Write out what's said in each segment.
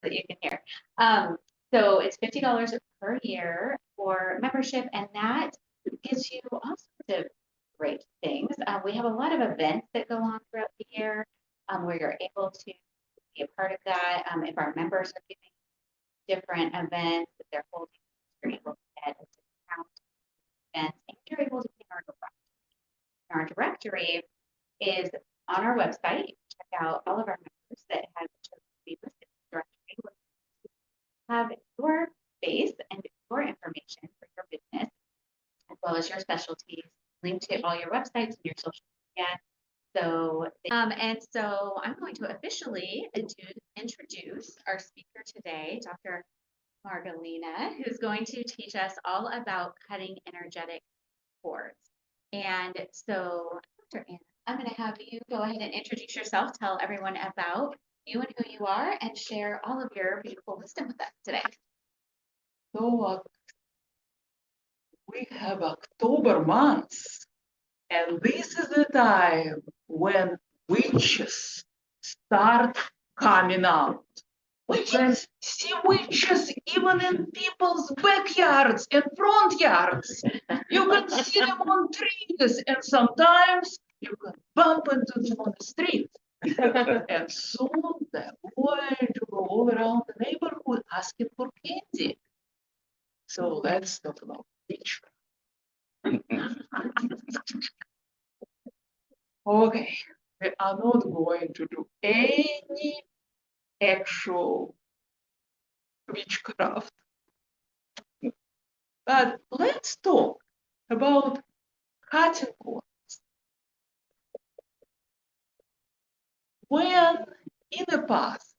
that you can hear. So it's $50 per year for membership, and that gives you all sorts of great things. We have a lot of events that go on throughout the year where you're able to be a part of that. If our members are doing different events that they're holding, you're able to get a discount events, and you're able to pay our directory. Our directory is on our website. Check out all of our members that have chosen to be listed in the directory. Have your base and your information for your business, as well as your specialties, linked to all your websites and your social media. So, I'm going to officially introduce our speaker today, Dr. Margolina, who's going to teach us all about cutting energetic cords. And so, Dr. Anna, I'm going to have you go ahead and introduce yourself, tell everyone about you and who you are, and share all of your beautiful wisdom with us today. So we have October months, and this is the time when witches start coming out. We can see witches even in people's backyards and front yards. You can see them on trees, and sometimes you can bump into them on the street. And soon they're going to go all around the neighborhood asking for candy. So let's talk about witchcraft. Okay, we are not going to do any actual witchcraft. But let's talk about cutting cords. When in the past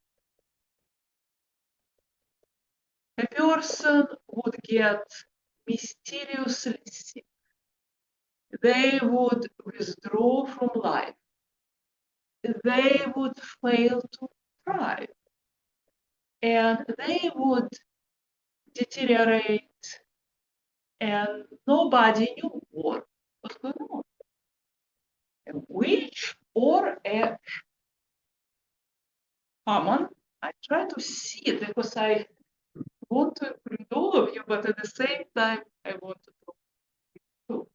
a person would get mysteriously sick, they would withdraw from life, they would fail to thrive, and they would deteriorate, and nobody knew what was going on. A witch or a shaman, I try to see it because I want to include all of you, but at the same time, I want to talk to you.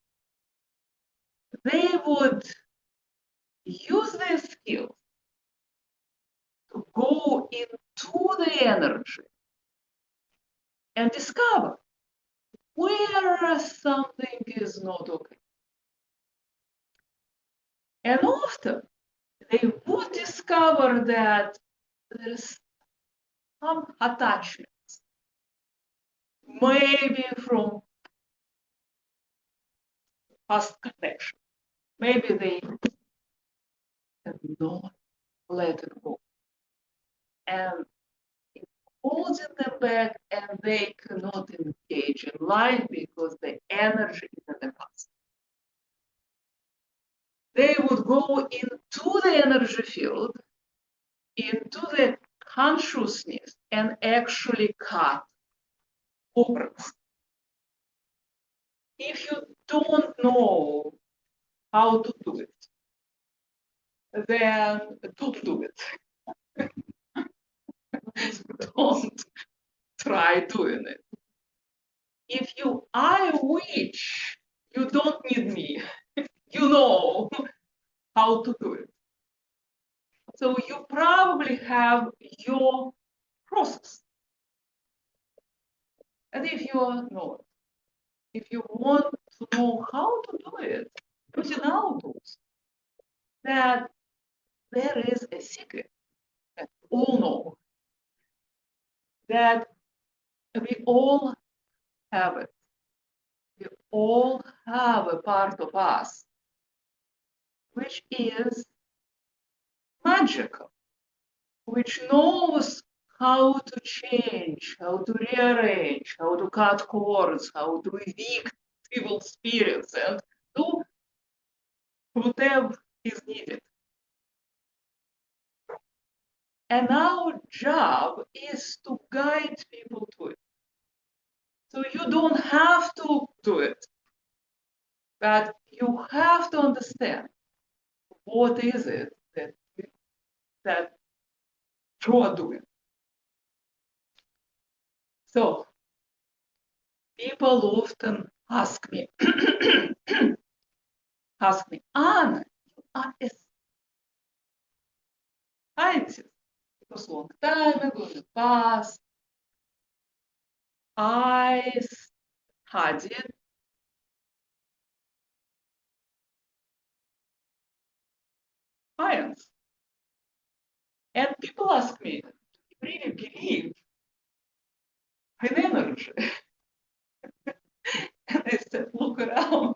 They would use their skills to go into the energy and discover where something is not okay. And often they would discover that there's some attachments, maybe from past connection. Maybe they cannot let it go. And it holds them back, and they cannot engage in life because the energy is in the past. They would go into the energy field, into the consciousness, and actually cut cords. If you don't know how to do it, then don't do it. Don't try doing it. If you are a witch, you don't need me. You know how to do it. So you probably have your process. And if you are not, if you want to know how to do it using our tools, that there is a secret that we all know, that we all have it. We all have a part of us which is magical, which knows how to change, how to rearrange, how to cut cords, how to evict evil spirits, and do whatever is needed. And our job is to guide people to it. So you don't have to do it, but you have to understand what is it that you are doing. So people often ask me, Anna, you are a scientist. Because long time ago in the past, I studied science. And people ask me, do you really believe in energy? And I said, look around,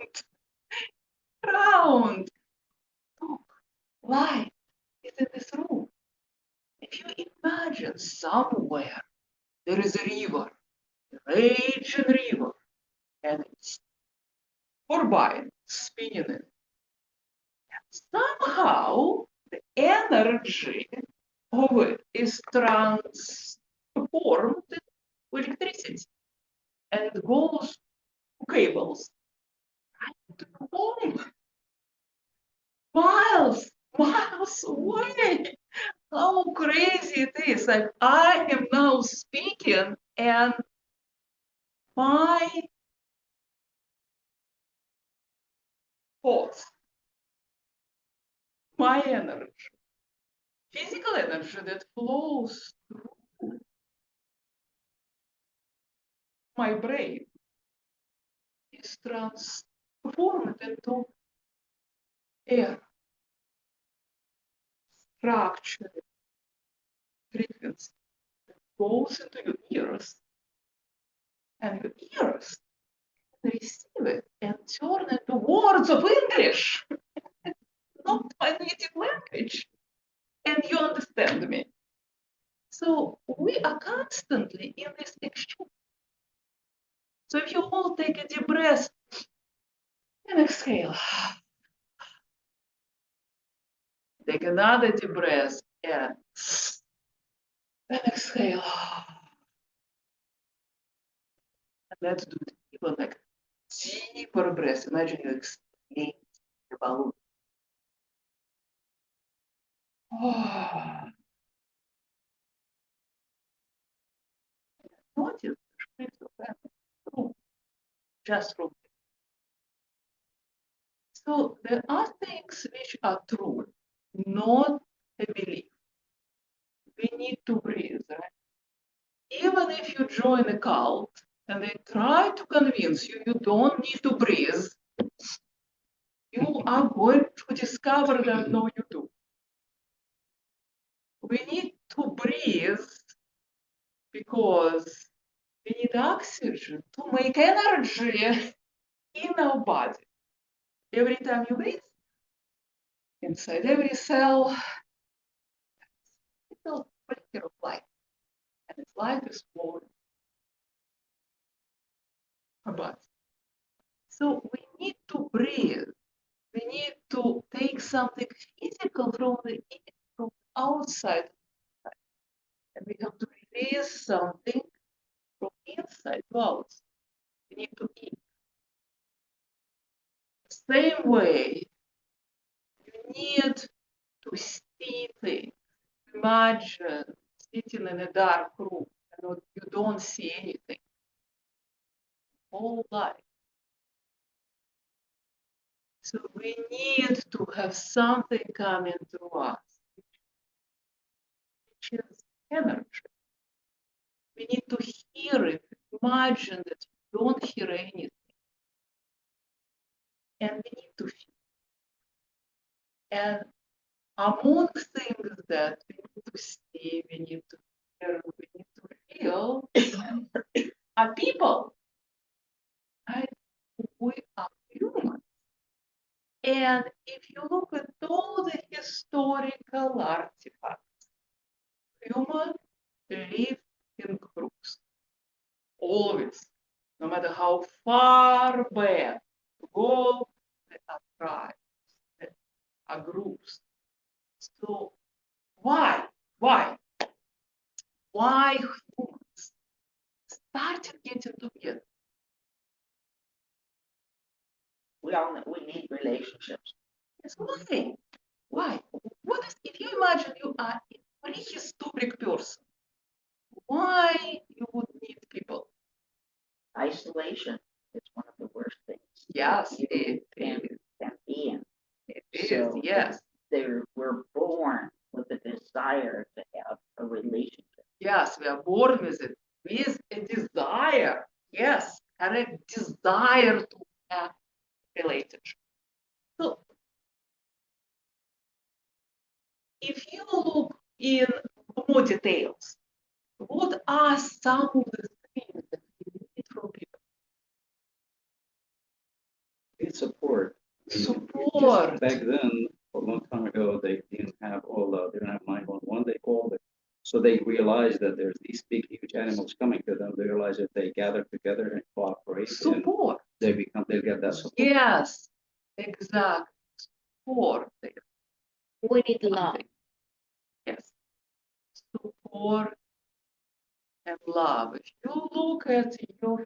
around. Look, light is in this room. If you imagine somewhere there is a river, a raging river, and it's turbine spinning it. Somehow the energy of it is transformed to electricity and it goes to cables right to home, miles away. How crazy it is! Like I am now speaking, and my thoughts, my energy, physical energy that flows through my brain is transformed into air, structure, frequency that goes into your ears, and your ears receive it and turn into words of English, not my native language, and you understand me. So we are constantly in this exchange. So if you all take a deep breath and exhale, take another deep breath and exhale. And let's do it even like deeper breath. Imagine you exhale the balloon. Notice the shift of energy just from. So there are things which are true, not a belief. We need to breathe, right? Even if you join a cult and they try to convince you you don't need to breathe, you are going to discover that no, you do. We need to breathe because we need oxygen to make energy in our body. Every time you breathe, inside every cell, it's a flicker of light, and this light is flowing about. So we need to breathe. We need to take something physical from outside, and we have to release something from inside to outside. We need to eat. Same way, you need to see things. Imagine sitting in a dark room and you don't see anything. Whole life. So we need to have something coming through us, which is energy. We need to hear it. Imagine that you don't hear anything. And we need to feel. And among things that we need to see, we need to hear, we need to feel are people. Right? We are human. And if you look at all the historical artifacts, humans live in groups. Always. No matter how far back you go, there are tribes, there are groups. So why? Why humans started getting together? We need relationships. Yes, why? Why? What is, if you imagine you are a prehistoric person, why you would need people? isolation is one of the worst things Yes, you it can, is. can be in. It is, So yes. we're born with a desire to have a relationship. Yes, we are born with it, with a desire. Yes, correct. Desire to have relationship. So if you look in more details, what are some of the things that we need from people? Need support. Support. Just back then, a long time ago, they didn't have they didn't have 911. They called it. So they realized that there's these big, huge animals coming to them. They realize if they gather together and cooperate, and Support. they'll get that support. Yes, exactly. Support. We need love. Yes. Support and love. If you look at your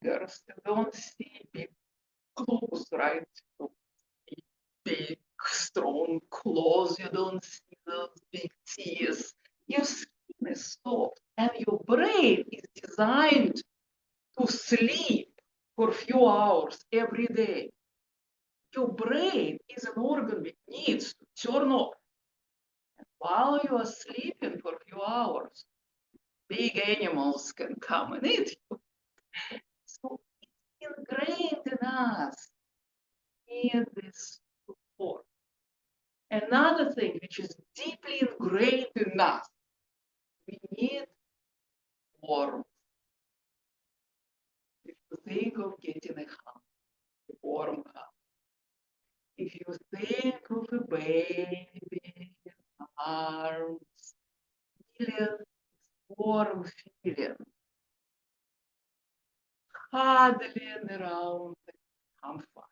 fingers, you don't see big claws, right? You see big, strong claws. You don't see those big teeth. Your skin is soft, and your brain is designed to sleep for a few hours every day. Your brain is an organ that needs to turn off. And while you are sleeping for a few hours, big animals can come and eat you. So it's ingrained in us, in this support. Another thing which is deeply ingrained in us, we need warmth. If you think of getting a hug, a warm hug. If you think of a baby, arms, feeling warm feeling, cuddling around the campfire.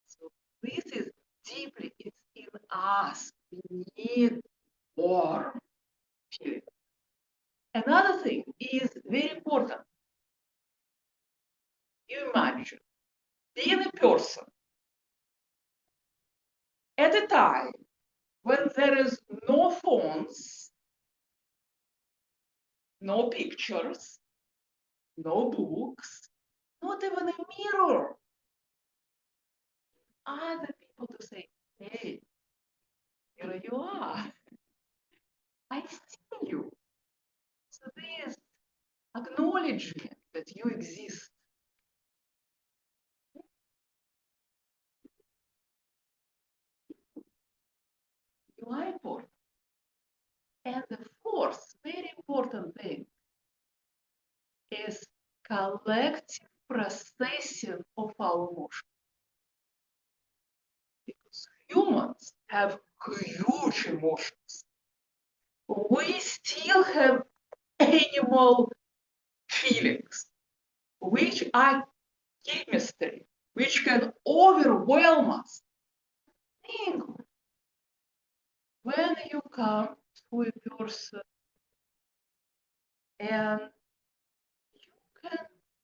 So this is deeply, it's in us. We need warm feeling. Another thing is very important. You imagine being a person at a time when there is no phones, no pictures, no books, not even a mirror. Other people to say, hey, here you are. I see you. So this acknowledgement that you exist. You are important. And the fourth very important thing is collective processing of our emotions. Because humans have huge emotions. We still have animal feelings, which are chemistry, which can overwhelm us. Think when you come to a person and you can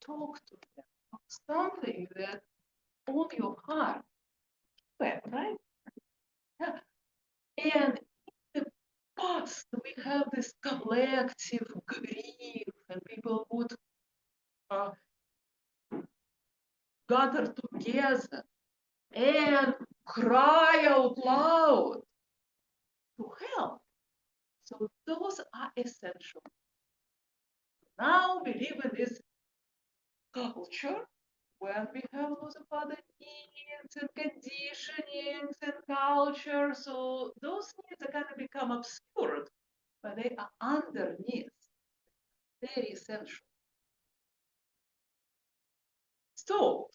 talk to them about something that on your heart, right? Yeah. And in the past, we have this collective grief, and people would gather together and cry out loud to help. So those are essential. Now we live in this culture when we have lots of other needs and conditionings and culture. So those needs are going to become obscured, but they are underneath. Very essential. So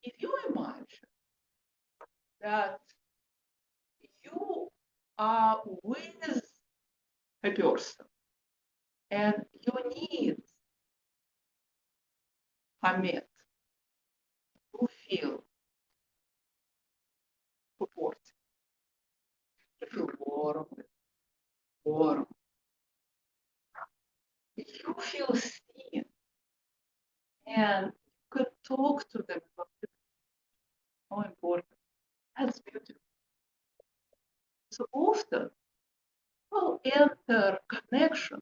if you imagine that you are with a person and your needs are met, you feel supported, you feel warm, you feel seen, and you can talk to them about it. How important. That's beautiful. So often people enter connection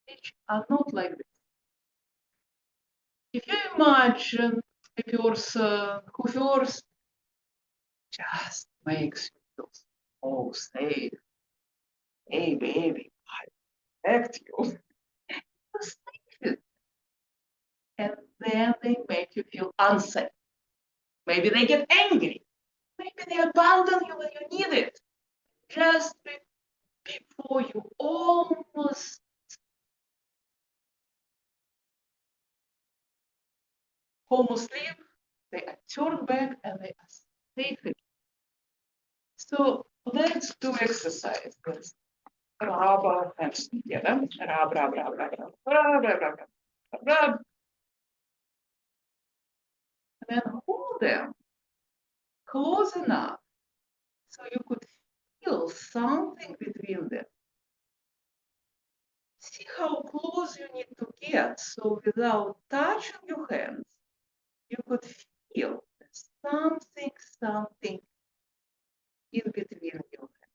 which are not like this. If you imagine a person who first just makes you feel so safe, hey baby, I protect you, you're safe. And then they make you feel unsafe. Maybe they get angry. Maybe they abandon you when you need it. Just before you almost leave, they are turned back and they are safe again. So let's do exercise. Let's rub our hands together. Rub, rub, rub, rub, rub, rub, rub, rub, rub, rub. And then hold them close enough so you could feel something between them. See how close you need to get so without touching your hands, you could feel something in between your hands.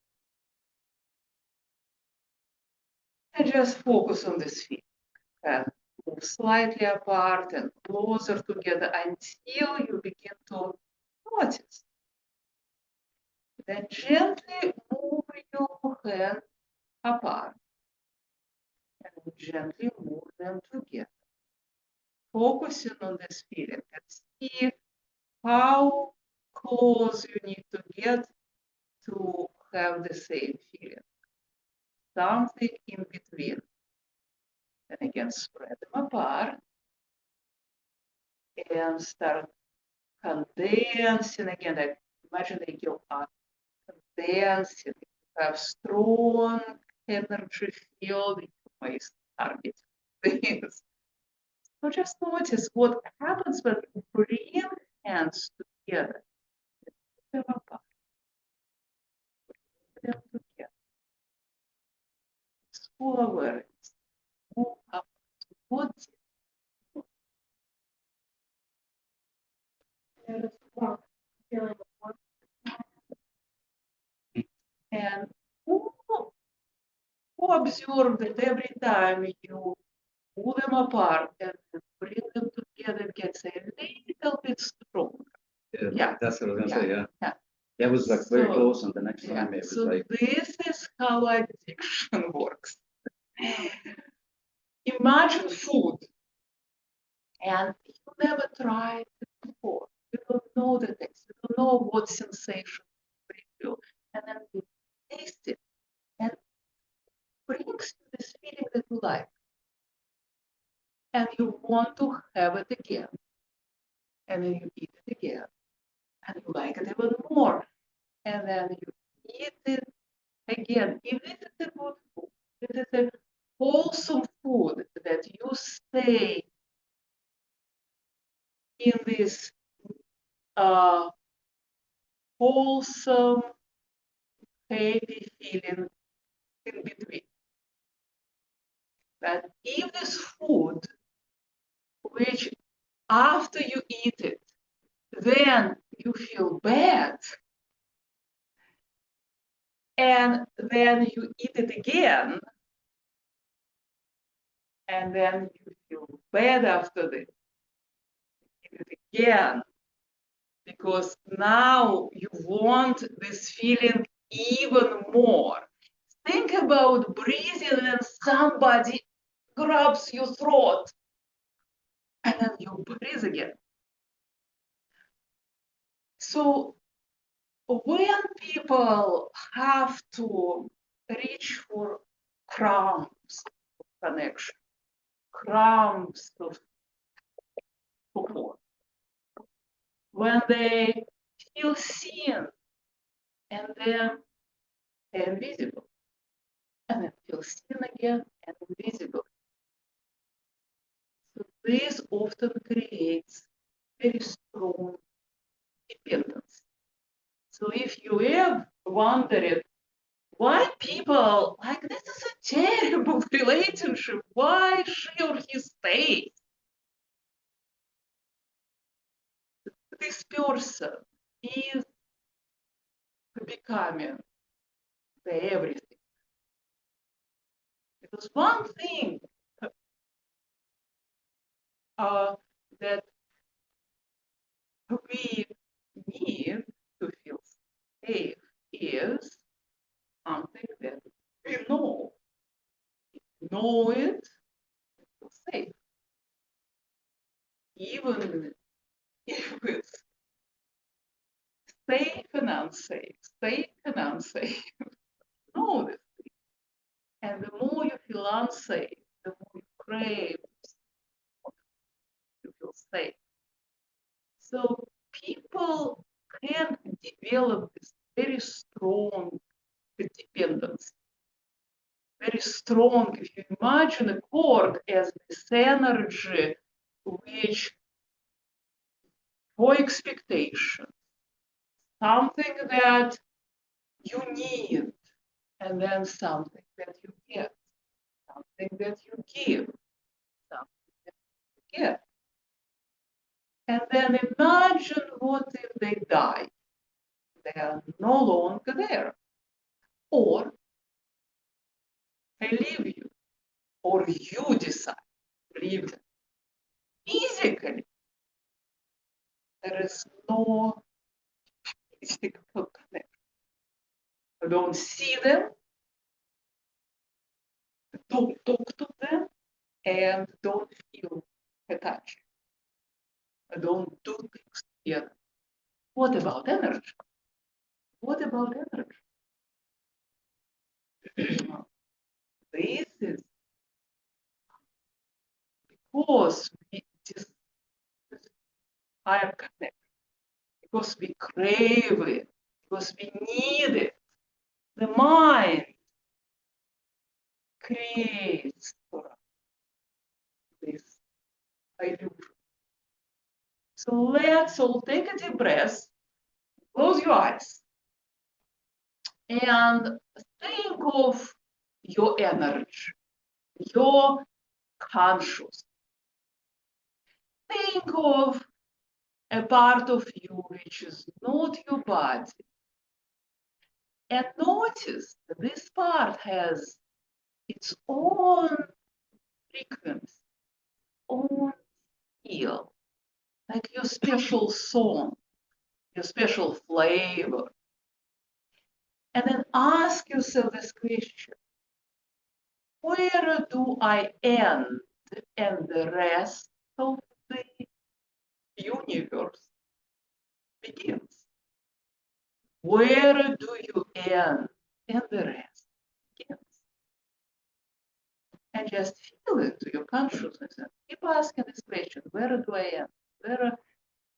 And just focus on this feeling. And move slightly apart and closer together until you begin to notice. Then gently move your hand apart and gently move them together. Focusing on this feeling and see how close you need to get to have the same feeling. Something in between. And again, spread them apart and start condensing again. I imagine that you are condensing. You have strong energy field. You may start getting this. So just notice what happens when you bring hands together. Put them apart. Put them together. It's full awareness. Move up towards it. And who observe that every time you pull them apart and bring them together, it gets a little bit stronger. Yeah. That's what I was gonna say, yeah. Yeah. That was like very So, close, and the next Yeah. time it was So like, this is how addiction works. Imagine food, and you never tried it before. You don't know the taste. You don't know what sensation brings you, and then you taste it, and it brings you this feeling that you like, and you want to have it again, and then you eat it again, and you like it even more, and then you eat it again. If it is a good food, if it is a wholesome food that you stay in this wholesome, happy feeling in between. That if this food, which after you eat it, then you feel bad, and then you eat it again, and then you feel bad after this, eat it again, because now you want this feeling even more. Think about breathing when somebody grabs your throat and then you breathe again. So when people have to reach for crumbs of connection, crumbs of support, when they feel seen and then invisible, and then feel seen again and invisible. So this often creates very strong dependence. So if you have wondered why people like this is a terrible relationship, why she or he stays? This person is becoming the everything. Because one thing we need to feel safe is something that we know. If we know it, we feel safe. Even if it's safe and unsafe, safe and unsafe, know this. And the more you feel unsafe, the more you crave, you feel safe. So people can develop this very strong dependence. Very strong. If you imagine a cord as this energy which for expectation, something that you need, and then something that you get, something that you give, something that you get. And then imagine what if they die? They are no longer there. Or they leave you, or you decide to leave them. Physically, there is no physical connection. You don't see them, don't talk to them, and don't feel attached. Don't do things together. What about energy? What about energy? This is because we desire connection, because we crave it, because we need it. The mind creates for us this illusion. So let's all take a deep breath, close your eyes, and think of your energy, your conscious. Think of a part of you which is not your body. And notice that this part has its own frequency, own feel, like your special song, your special flavor. And then ask yourself this question: where do I end and the rest of the universe begins? Where do you end and the rest begins? And just feel it to your consciousness and keep asking this question: where do I end?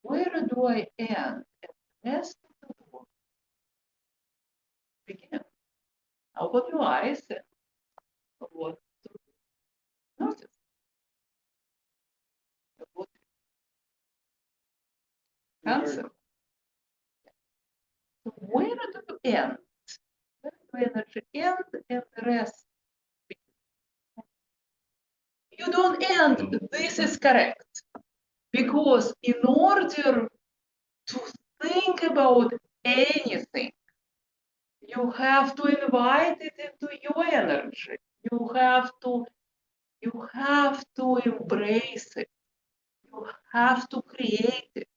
Where do I end and the rest of the world begins? Open your eyes and what to notice. What answer. So where do you end? Where do energy end and the rest? You don't end. This is correct. Because in order to think about anything, you have to invite it into your energy. You have to embrace it. You have to create it.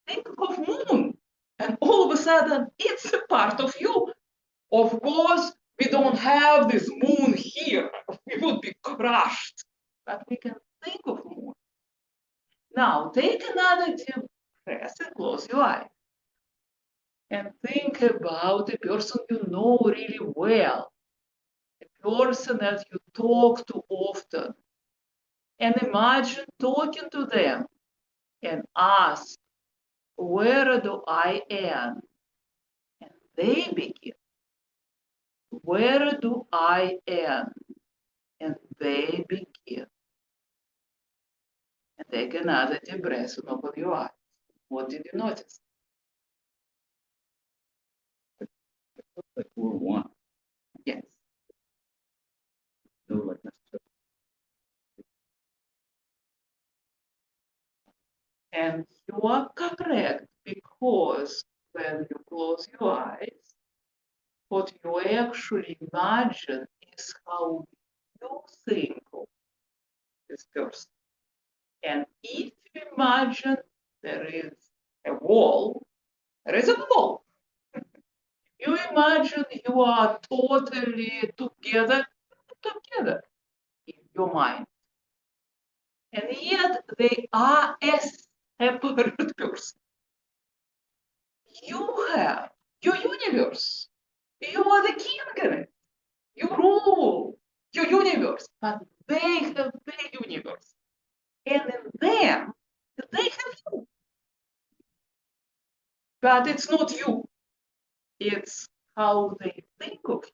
Think of moon, and all of a sudden it's a part of you. Of course, we don't have this moon here. We would be crushed. But we can think of moon. Now take another deep breath and close your eyes. And think about a person you know really well, a person that you talk to often. And imagine talking to them and ask, where do I end? And they begin. Where do I end? And they begin. And take another deep breath and open your eyes. What did you notice? Like we're one. Yes. No, like necessarily. And you are correct, because when you close your eyes, what you actually imagine is how you think of this person. And if you imagine there is a wall. There is a wall. You imagine you are totally together in your mind. And yet they are a separate person. You have your universe. You are the king in it. You rule your universe, but they have their universe. And in them, they have you. But it's not you. It's how they think of you.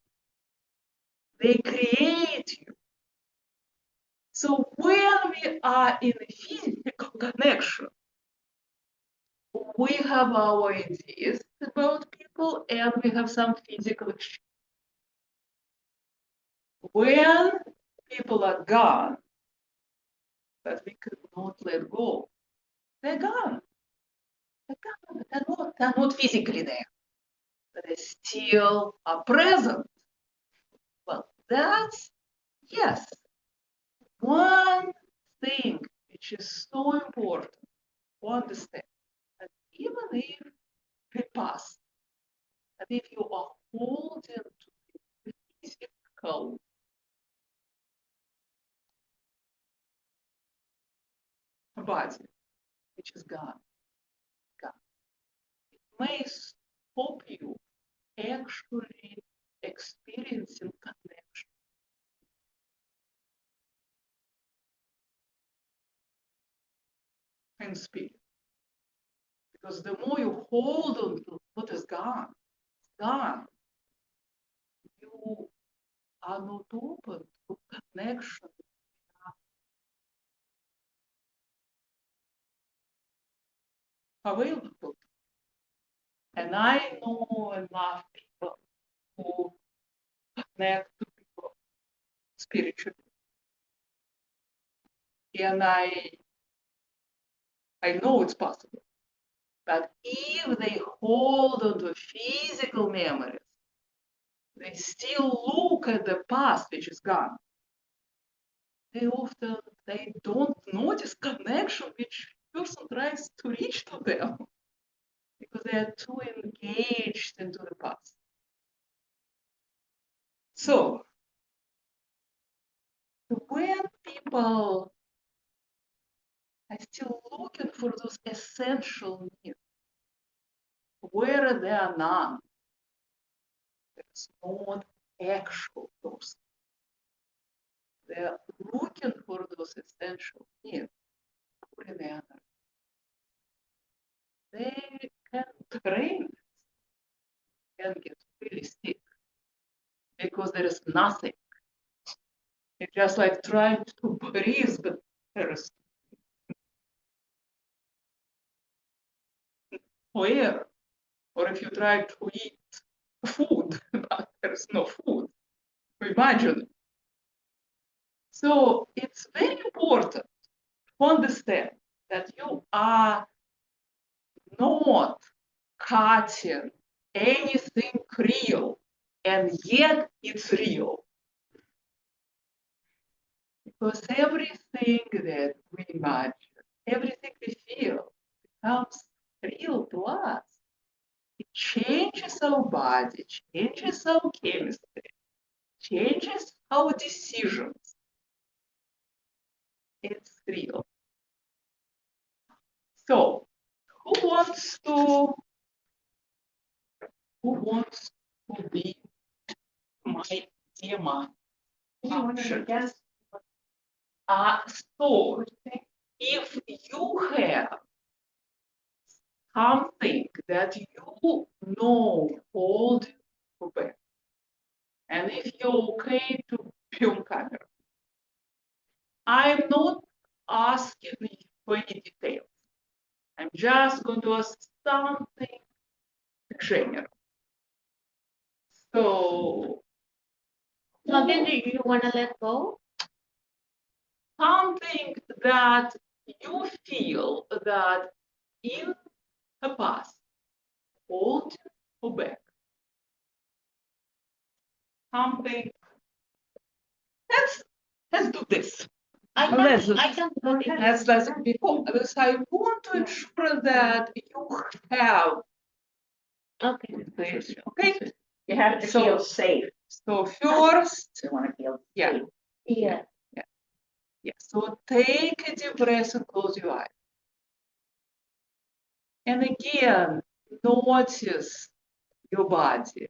They create you. So when we are in a physical connection, we have our ideas about people and we have some physical exchange. When people are gone, but we cannot let go, they're gone. They're not physically there, but they still are present. Well, that's, yes, one thing which is so important to understand that even if we pass, that if you are holding to the physical body, which is gone, it may stop you actually experiencing connection in spirit. Because the more you hold on to what is gone, you are not open to connection. Available. And I know enough people who connect to people spiritually. And I know it's possible. But if they hold on to physical memories, they still look at the past which is gone. They don't notice connection which person tries to reach to them because they are too engaged into the past. So when people are still looking for those essential needs, where there are none, there's not actual person. They're looking for those essential needs for an energy. They can train and get really sick because there is nothing. It's just like trying to breathe, but there is no air. Or if you try to eat food, but there is no food. Imagine. So it's very important to understand that you are not cutting anything real, and yet it's real. Because everything that we imagine, everything we feel becomes real to us. It changes our body, changes our chemistry, changes our decisions. It's real. So, who wants to be my demo? Guess. So, if you have something that you know hold you back, and if you're okay to be on camera, I'm not asking you for any details. I'm just going to ask something general. So, Something that you want to let go? something that you feel that in the past hold you back. Something. Let's do this. I Let's- can go ahead. Let's before this, I want to ensure that you have Okay. information, okay? You have to So- feel safe. So first, You want to feel Yeah. safe. Yeah. so take a deep breath and close your eyes. And again, notice your body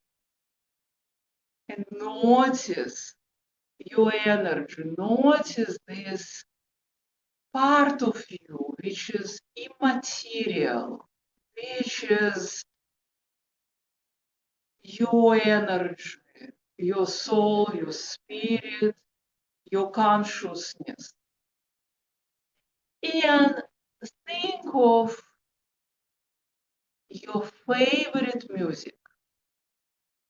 and notice your energy. Notice this part of you which is immaterial, which is your energy, your soul, your spirit, your consciousness. And think of your favorite music.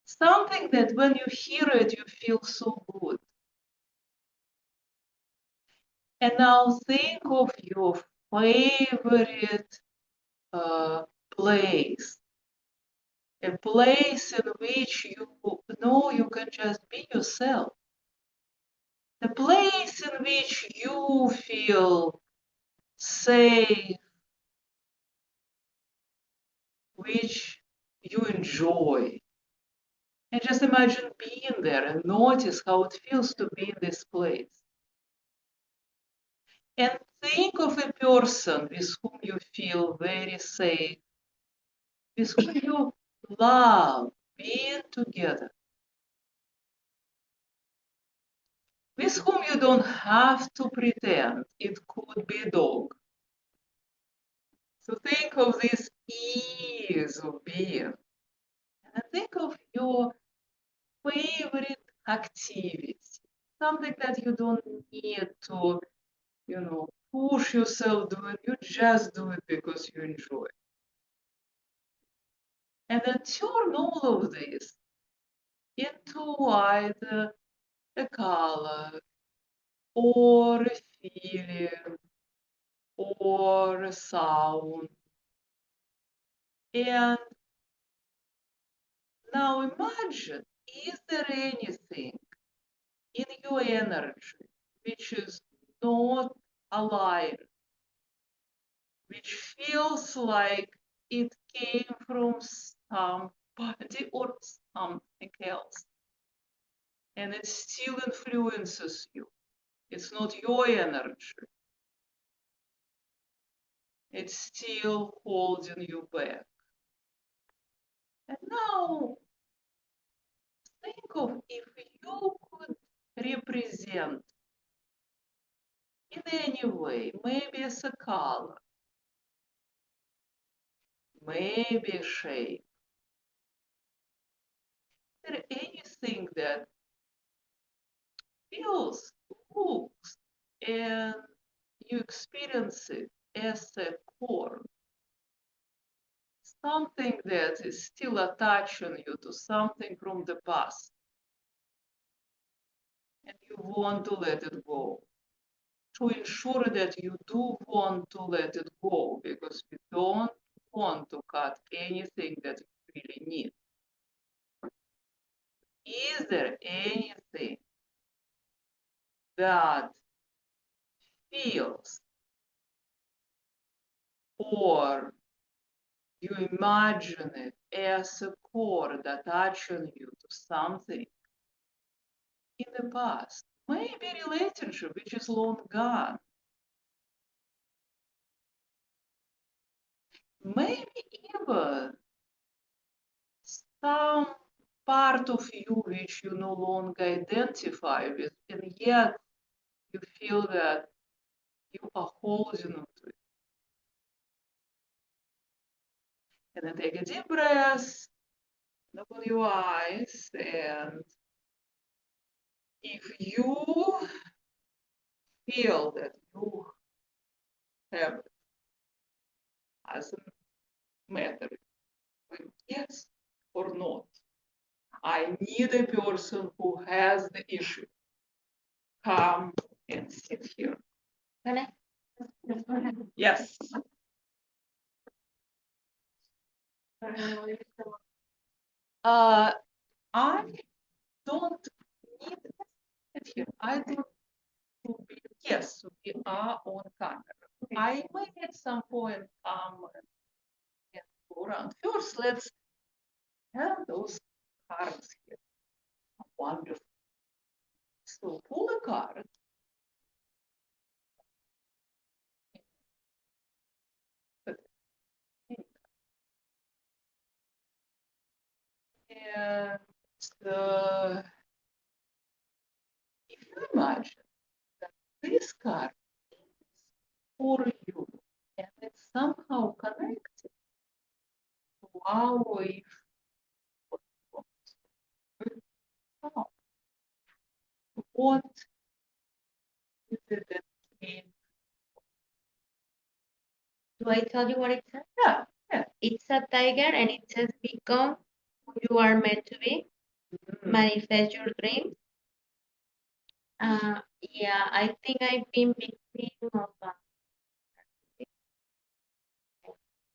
Something that when you hear it, you feel so good. And now think of your favorite place. A place in which you know you can just be yourself. A place in which you feel safe, which you enjoy. And just imagine being there and notice how it feels to be in this place. And think of a person with whom you feel very safe, with whom you love being together, with whom you don't have to pretend. It could be a dog. So think of this ease of being. And think of your favorite activity, something that you don't need to, push yourself doing. You just do it because you enjoy. And then turn all of this into either a color or a feeling or a sound. And now imagine, is there anything in your energy which is not aligned, which feels like it came from somebody or something else, and it still influences you? It's not your energy. It's still holding you back. And now think of if you could represent in any way, maybe as a color, maybe a shape. Is there anything that feels, looks, and you experience it as a core? Something that is still attaching you to something from the past, and you want to let it go. To ensure that you do want to let it go, because you don't want to cut anything that you really need. Is there anything that feels, or you imagine it as a cord attaching you to something in the past? Maybe a relationship which is long gone. Maybe even some part of you which you no longer identify with, and yet you feel that you are holding on to it. And then take a deep breath, open your eyes, and if you feel that you have it, doesn't matter yes or not. I need a person who has the issue. Come and sit here. Can I? Yes. I don't need it here. I don't. Yes. Yes, we are on camera. I may at some point come and go around. First, let's have those cards here. Wonderful. So pull a card. And if you imagine that this card is for you and it's somehow connected to our wave, what is it that came? Do I tell you what it says? Yeah, yeah. It's a tiger and it says, become who you are meant to be, manifest your dreams. Yeah, I think I've been victim of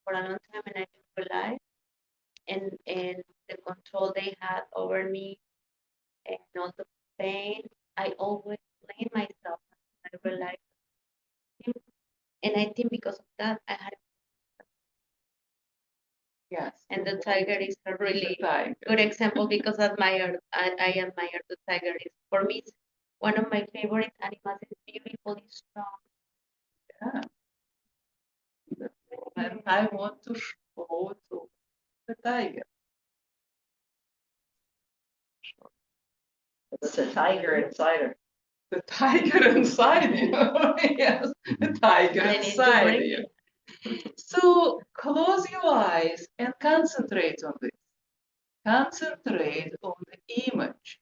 for a long time and I didn't realize and the control they had over me and all the pain. I always blame myself. I realized, and I think because of that, I had, Yes. and the tiger is a really Tiger. good example because I admire the tiger. For me, it's one of my favorite animals. It's beautifully strong. Yeah. And I want to show to the tiger. It's a tiger inside her. The tiger inside you. Yes, the tiger I need to inside bring you. So close your eyes and concentrate on this. Concentrate on the image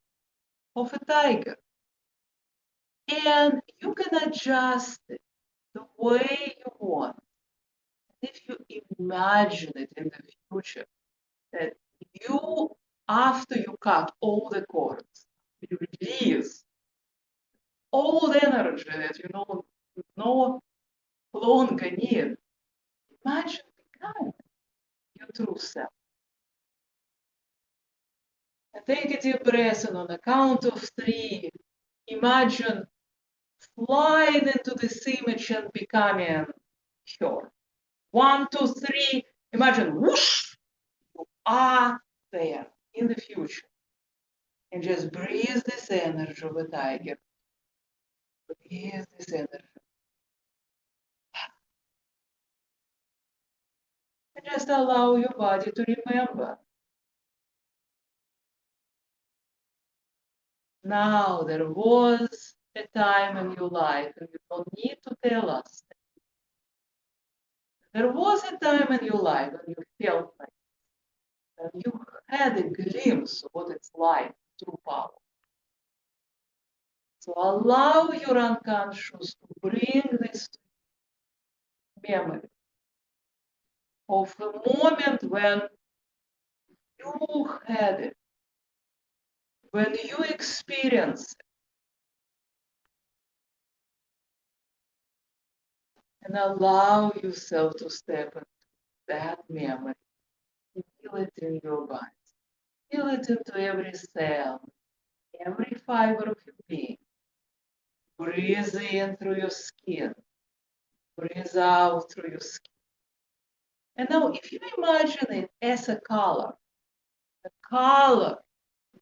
of a tiger. And you can adjust it the way you want. If you imagine it in the future, that you, after you cut all the cords, you release all the energy that you no longer need. Imagine becoming your true self. And take a deep breath, and on the count of 3, imagine flying into this image and becoming pure. 1, 2, 3, imagine whoosh, you are there in the future. And just breathe this energy of a tiger. Breathe this energy. And just allow your body to remember. Now, there was a time in your life, and you don't need to tell us. There was a time in your life when you felt like that you had a glimpse of what it's like, true power. So allow your unconscious to bring this memory of a moment when you had it, when you experienced it, and allow yourself to step into that memory. Feel it in your body. Feel it into every cell, every fiber of your being. Breathe in through your skin. Breathe out through your skin. And now, if you imagine it as a color,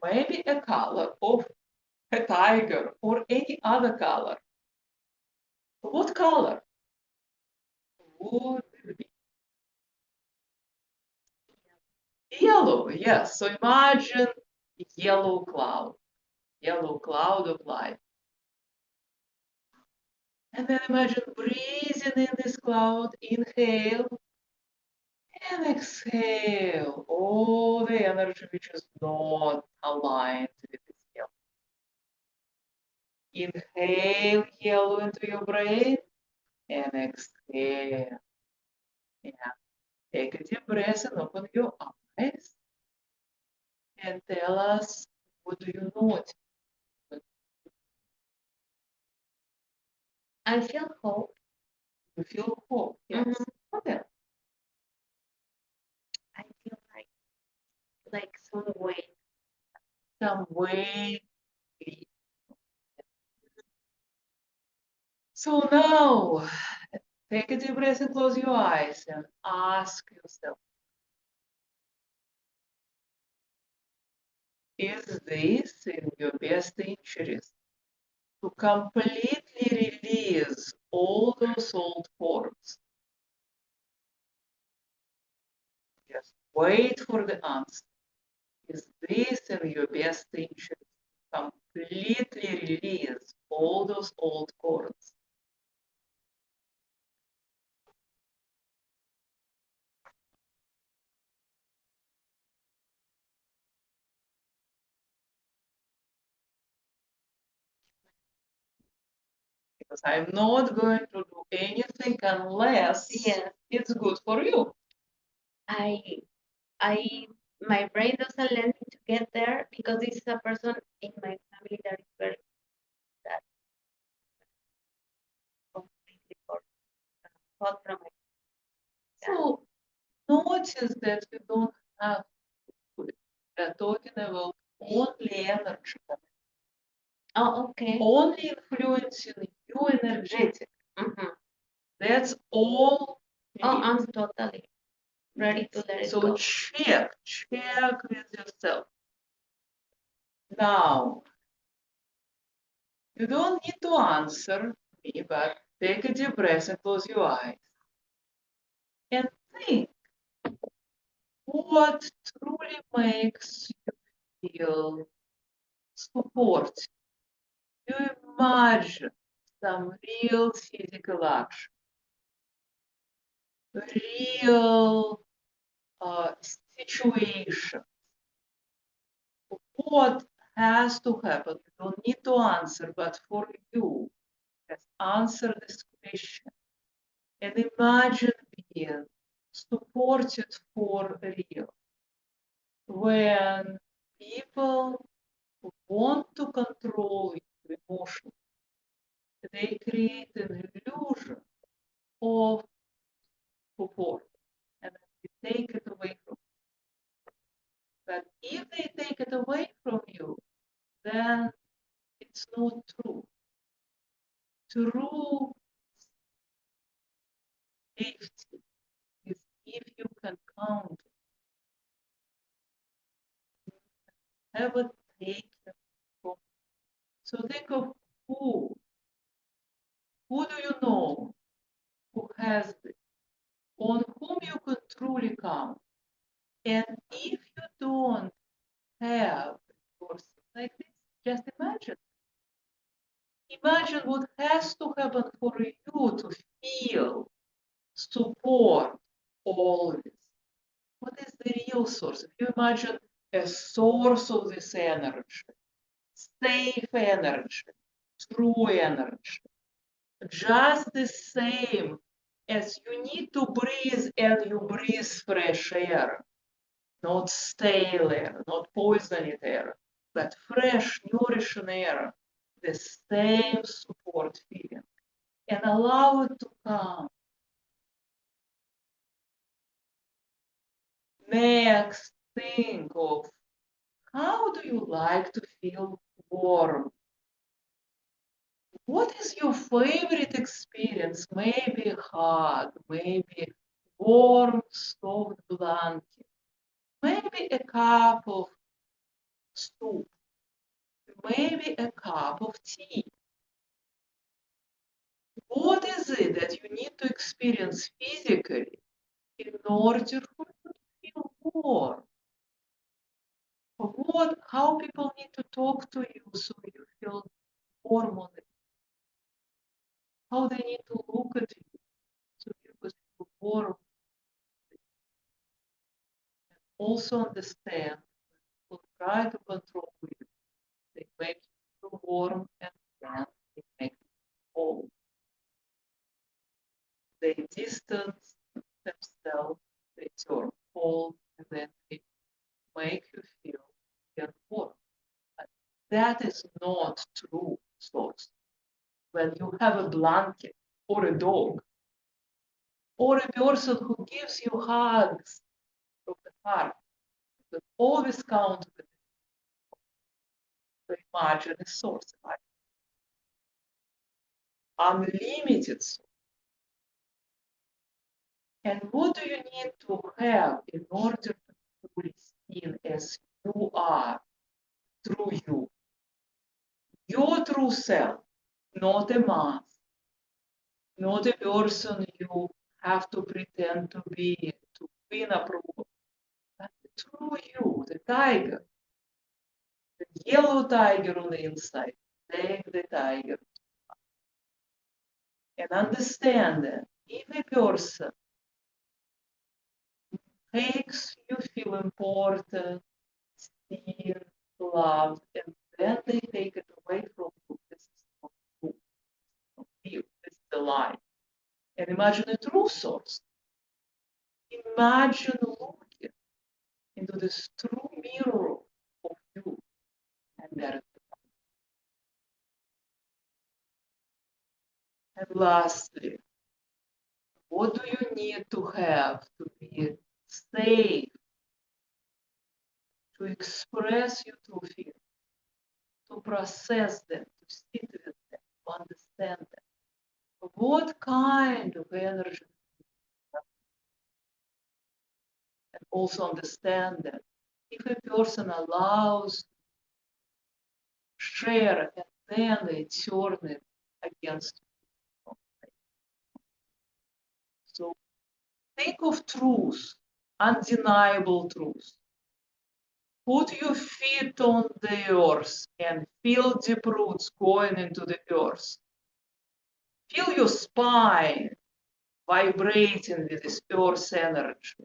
maybe a color of a tiger or any other color, what color would it be? Yellow, yes. So imagine yellow cloud of light. And then imagine breathing in this cloud, inhale, and exhale all the energy which is not aligned with this yellow. Inhale yellow into your brain and exhale. Yeah. Take a deep breath and open your eyes and tell us, what do you notice? I feel hope. You feel hope, yes. What else? I feel like some weight. Some way. So now, take a deep breath and close your eyes and ask yourself, is this in your best interest to completely release all those old forms? Just wait for the answer. Is this in your best interest to completely release all those old cords? Because I'm not going to do anything unless Yes. it's good for you. I my brain doesn't let me to get there because this is a person in my family that is very that completely cut from my So notice that you don't have to do it. We're talking about only energy, Oh, okay. only influencing you energetic. Mhm. That's all. you Oh, need. I'm totally ready to let it So go. check with yourself. Now, you don't need to answer me, but take a deep breath and close your eyes. And think what truly makes you feel supported. You imagine some real physical action, real situation. What has to happen? You don't need to answer, but for you, just answer this question and imagine being supported for real. When people want to control your emotion, they create an illusion of support and they take it away from you. But if they take it away from you, then it's not true. True safety is if you can count, have it taken from. So think of who. Who do you know who has this? On whom you could truly count. And if you don't have a person like this, just imagine. Imagine what has to happen for you to feel support always. What is the real source? If you imagine a source of this energy, safe energy, true energy, just the same as you need to breathe and you breathe fresh air, not stale air, not poisoned air, but fresh, nourishing air, the same support feeling, and allow it to come. Next, think of how do you like to feel warm? What is your favorite experience? Maybe a hug, maybe warm, soft blanket, maybe a cup of soup, maybe a cup of tea. What is it that you need to experience physically in order for you to feel warm? How people need to talk to you so you feel warm on it? How they need to look at you so you will feel warm? Also understand people try to control you. They make you feel warm and then they make you cold. They distance themselves, they turn cold, and then they make you feel get warm. But that is not true source. When you have a blanket or a dog or a person who gives you hugs from the heart, you always count with the imagine a source. unlimited soul. And what do you need to have in order to be seen as you are, through you? Your true self, not a mask, not a person you have to pretend to be to win approval. But the true you, the tiger, the yellow tiger on the inside. Take the tiger and understand that if a person makes you feel important, seen, loved, and then they take it away from you, this is not you, not you, this is the lie. And imagine a true source. Imagine looking into this true mirror of you, and there is the lie. And lastly, what do you need to have to be safe, to express your true feelings, to process them, to sit with them, to understand them? What kind of energy? And also understand that if a person allows share and then they turn it against you. So think of truth, undeniable truth. Put your feet on the earth and feel deep roots going into the earth. Feel your spine vibrating with this earth energy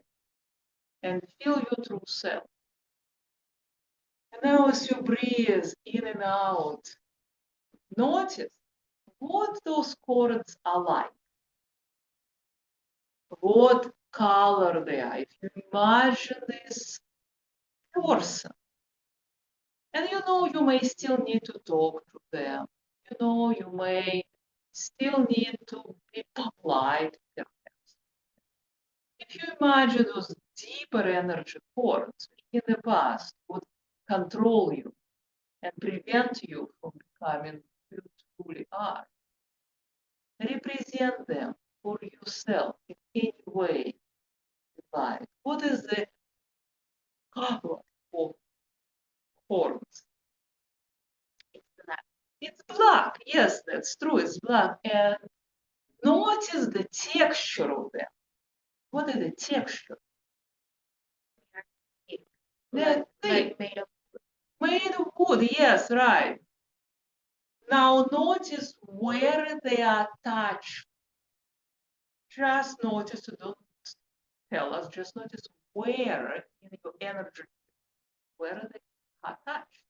and feel your true self. And now as you breathe in and out, notice what those chords are like, what color they are. If you imagine this person, and you may still need to talk to them, you may still need to be polite, perhaps. If you imagine those deeper energy chords in the past would control you and prevent you from becoming who you truly are, represent them for yourself in any way you like. What is the color of chords? It's black. It's black. Yes, that's true. It's black. And notice the texture of them. What is the texture? They're thick, Like made of made of wood. Yes, right. Now notice where they are attached. Just notice, don't tell us, just notice where in your energy, where they are attached.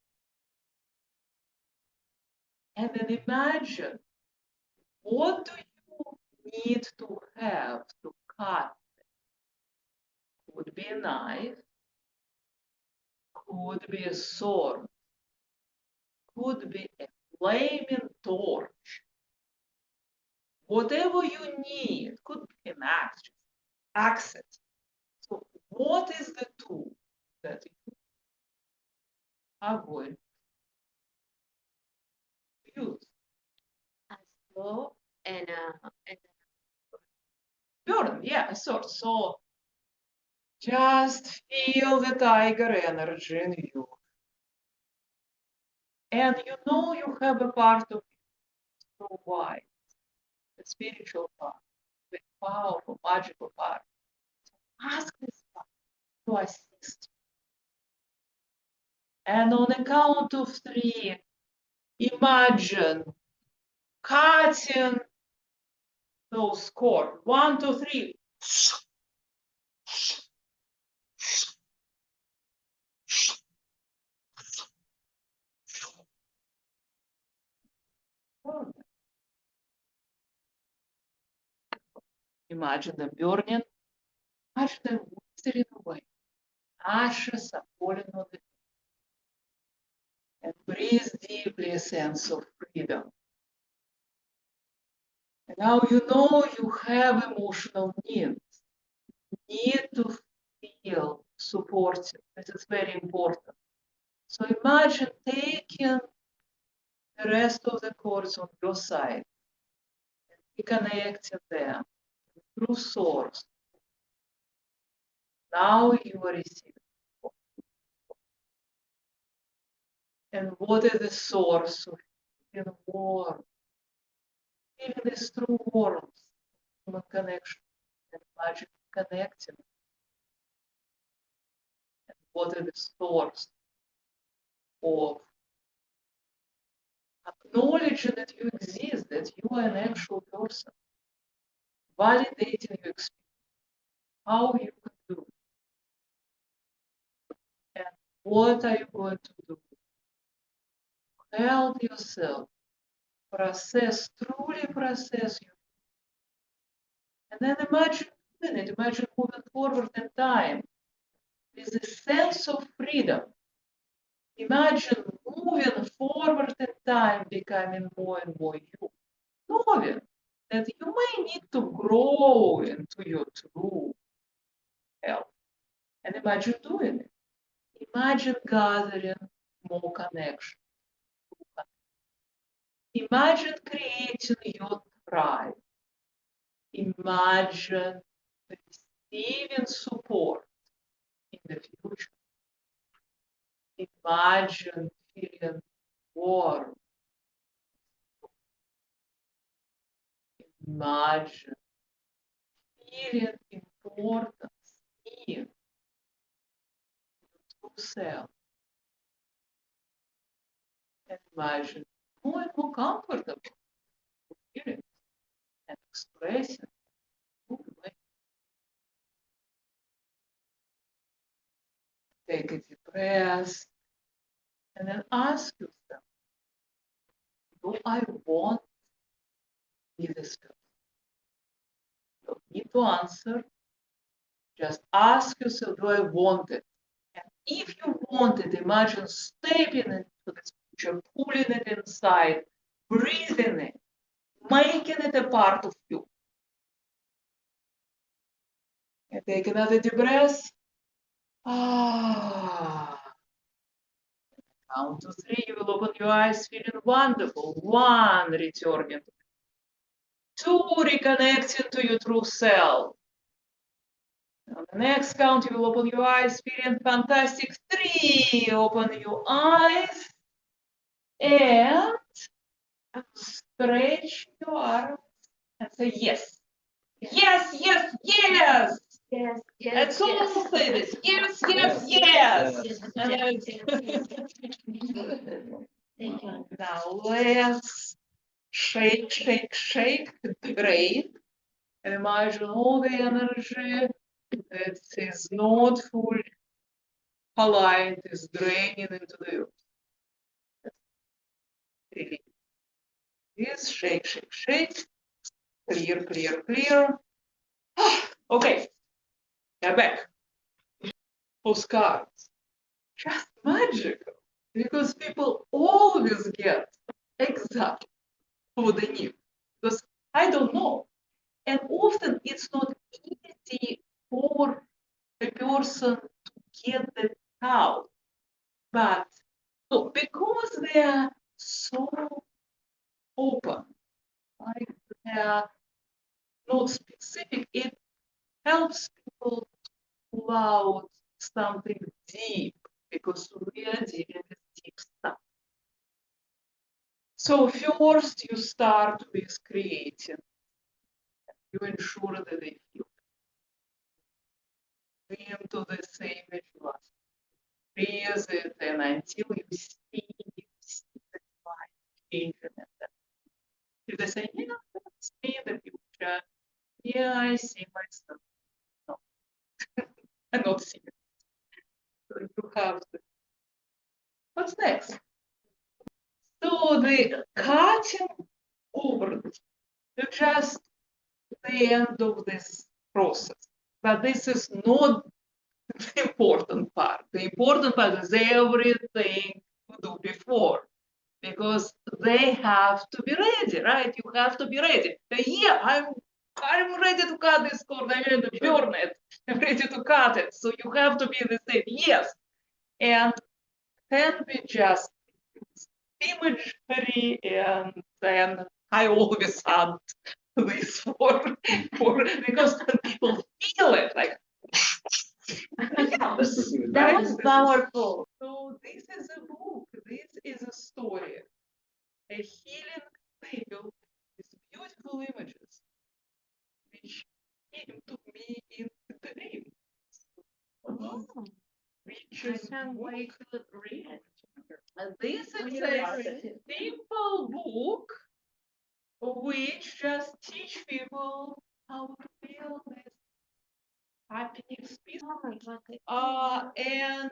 And then imagine, what do you need to have to cut? Could be a knife, could be a sword, could be a flaming torch. Whatever you need, could be an axe. So what is the tool that you are going to use? a slow and Burn, yeah, a sword. So just feel the tiger energy in you. And you have a part of you so wide, the spiritual part, the powerful, magical part. Ask this part to assist. And on the count of 3, imagine cutting those cords. 1, 2, 3. Imagine them burning. Imagine them withering away. Ashes are falling on the and breathe deeply a sense of freedom. And now you have emotional needs. Need to feel supported. This is very important. So imagine taking the rest of the cords on your side reconnecting them through source. Now you are receiving. And what is the source of feeling warm? Feeling this true warmth, human connection, and magic connecting. And what is the source of acknowledging that you exist, that you are an actual person, validating your experience, how you can do it, and what are you going to do? Help yourself process, truly process you. And then imagine doing it, imagine moving forward in time with a sense of freedom. Imagine moving forward in time, becoming more and more you, knowing that you may need to grow into your true health. And imagine doing it. Imagine gathering more connection. Imagine creating your tribe. Imagine receiving support in the future. Imagine feeling warm. Imagine feeling importance in your true self. And imagine more and more comfortable feeling and expressing. Take a deep breath and then ask yourself, do I want to be this person? You don't need to answer. Just ask yourself, do I want it? And if you want it, imagine stepping into this future, pulling it inside, breathing it, making it a part of you. And take another deep breath. Count to 3, you will open your eyes feeling wonderful. 1, returning. 2, reconnecting to your true self. On the next count, you will open your eyes feeling fantastic. 3, open your eyes and stretch your arms and say yes. Yes, yes, yes. Yes, yes. Let's all yes. say this. Yes, yes, Yes, yes. yes, And yes, let's- Thank you. Now let's shake, shake, shake the brain and imagine all the energy that is not fully aligned is draining into the earth. Really. Yes, shake, shake, shake. Clear, clear, clear. Okay, we're back. Postcards. Just magical. Because people always get exactly what they need. Because I don't know. And often it's not easy for a person to get that out. But so because they are so open, like they are not specific, it helps people to pull out something deep because we are dealing with deep stuff. So first you start with creating. You ensure that they feel into the same as you are. Breathe it and until you see the light changing in them. If they say, yeah, that's me in the future, yeah, I see myself. No, I'm not seeing it. So you have to. What's next? So the cutting over is just the end of this process. But this is not the important part. The important part is everything you do before. Because they have to be ready, right? You have to be ready. Yeah, I'm ready to cut this cord. I'm ready to burn it. I'm ready to cut it. So you have to be the same. Yes, and then we just use imagery, and then I always add this for because when people feel it, like This is even That better. was powerful. so. This is a book. This is a story, a healing tale with beautiful images, which came to me in the dream. Oh, Which I is can't book. wait to read it. This Will is you a read it? simple book which just teach people how to feel this happiness, peace. Oh my God. And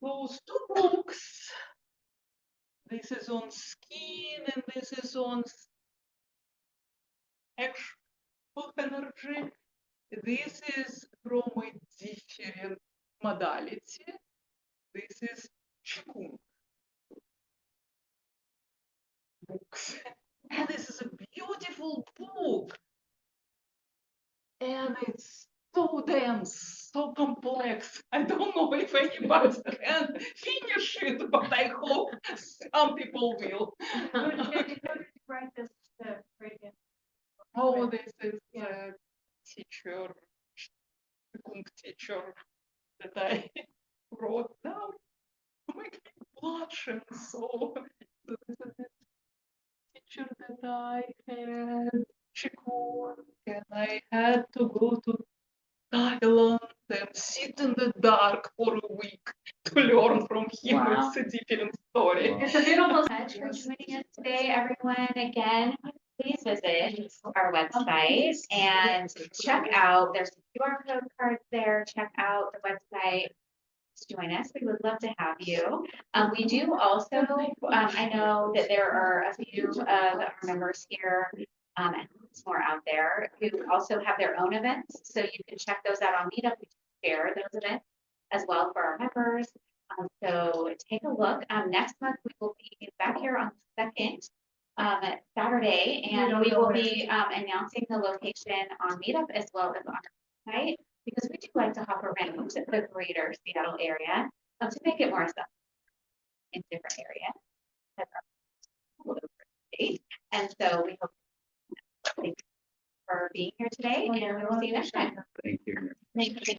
those two books, this is on skin and this is on actual energy. This is from a different modality. This is Qigong books. And this is a beautiful book. And it's so dense, so complex. I don't know if anybody can finish it, but I hope some people will. Write this to break it. Oh, this is a teacher, Qigong teacher that I wrote down. Make me blush and so this is the teacher that I had Qigong, and I had to go to Thailand and sit in the dark for a week to learn from him. Wow. It's a different story. Wow. It's a beautiful much for joining us today, everyone. Again, please visit our website and check out, there's QR code cards there. Check out the website. Join us. We would love to have you. We do also, I know that there are a few of our members here, and more out there who also have their own events. So you can check those out on Meetup. We share those events as well for our members. So take a look. Next month, we will be back here on the 2nd Saturday, and we will be announcing the location on Meetup as well as on our site, because we do like to hop around the greater Seattle area to make it more accessible in different areas. That's our state. And so we hope thank you for being here today, and we will see you next time. Thank you. Thank you.